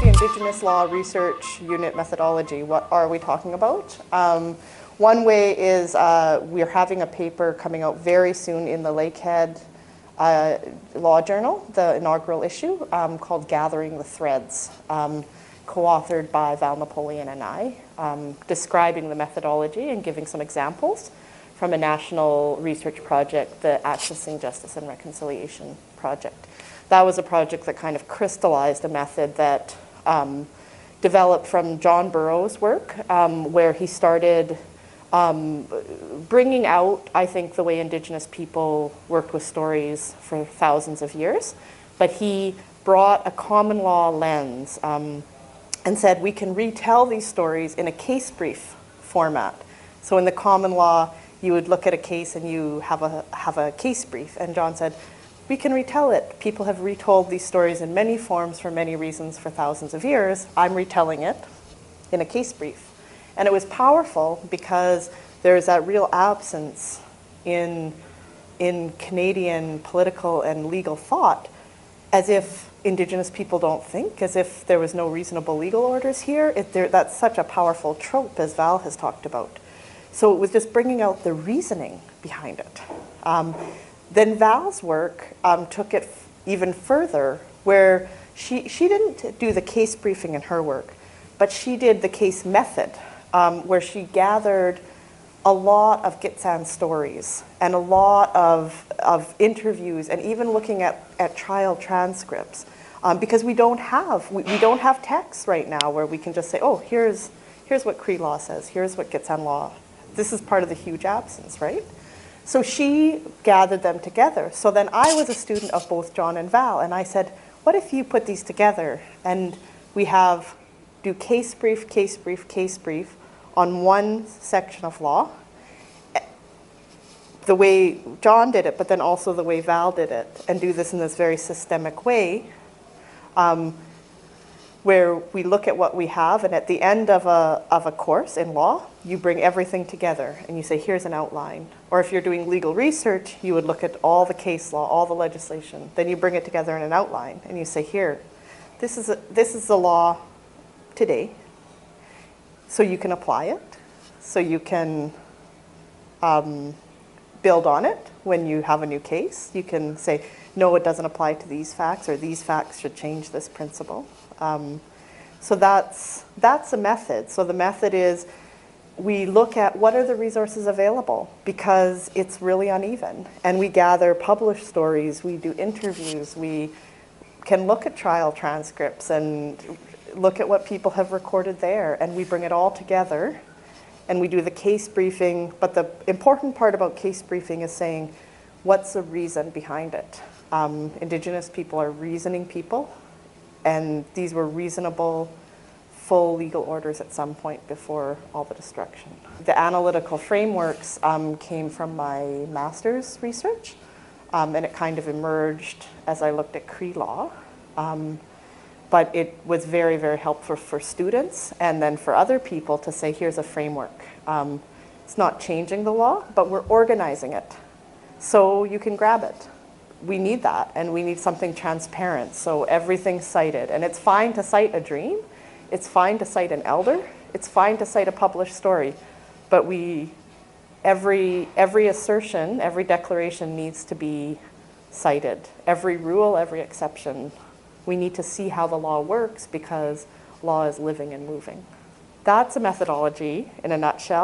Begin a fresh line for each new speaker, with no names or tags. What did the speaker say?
the Indigenous Law Research Unit methodology, what are we talking about? One way is we're having a paper coming out very soon in the Lakehead Law Journal, the inaugural issue, called Gathering the Threads, co-authored by Val Napoleon and I, describing the methodology and giving some examples from a national research project, the Accessing Justice and Reconciliation Project. That was a project that kind of crystallized a method that developed from John Burroughs' work, where he started bringing out, I think, the way Indigenous people worked with stories for thousands of years. But he brought a common law lens and said we can retell these stories in a case brief format. So in the common law, you would look at a case and you have a case brief. And John said, we can retell it. People have retold these stories in many forms for many reasons for thousands of years. I'm retelling it in a case brief. And it was powerful because there's that real absence in Canadian political and legal thought, as if Indigenous people don't think, as if there was no reasonable legal orders here. That's such a powerful trope, as Val has talked about. So it was just bringing out the reasoning behind it. Then Val's work took it even further, where she didn't do the case briefing in her work, but she did the case method, where she gathered a lot of Gitxsan stories and a lot of interviews, and even looking at trial transcripts, because we don't have texts right now where we can just say, oh, here's what Cree law says, here's what Gitxsan law. This is part of the huge absence, right? So she gathered them together. So then I was a student of both John and Val, and I said, what if you put these together and we do case brief, case brief, case brief on one section of law, the way John did it, but then also the way Val did it, and do this in this very systemic way, where we look at what we have, and at the end of a course in law, you bring everything together and you say, here's an outline. Or if you're doing legal research, you would look at all the case law, all the legislation, then you bring it together in an outline and you say, here, this is the law today, so you can apply it, so you can build on it when you have a new case. You can say, no, it doesn't apply to these facts, or these facts should change this principle. So that's a method. So the method is we look at what are the resources available, because it's really uneven. And we gather published stories, we do interviews, we can look at trial transcripts and look at what people have recorded there, and we bring it all together and we do the case briefing. But the important part about case briefing is saying, what's the reason behind it? Indigenous people are reasoning people, and these were reasonable, full legal orders at some point before all the destruction. The analytical frameworks came from my master's research, and it kind of emerged as I looked at Cree law. But it was very, very helpful for students and then for other people to say, here's a framework. It's not changing the law, but we're organizing it so you can grab it. We need that, and we need something transparent, so everything's cited. And it's fine to cite a dream, it's fine to cite an elder, it's fine to cite a published story, but every assertion, every declaration needs to be cited. Every rule, every exception. We need to see how the law works, because law is living and moving. That's a methodology in a nutshell.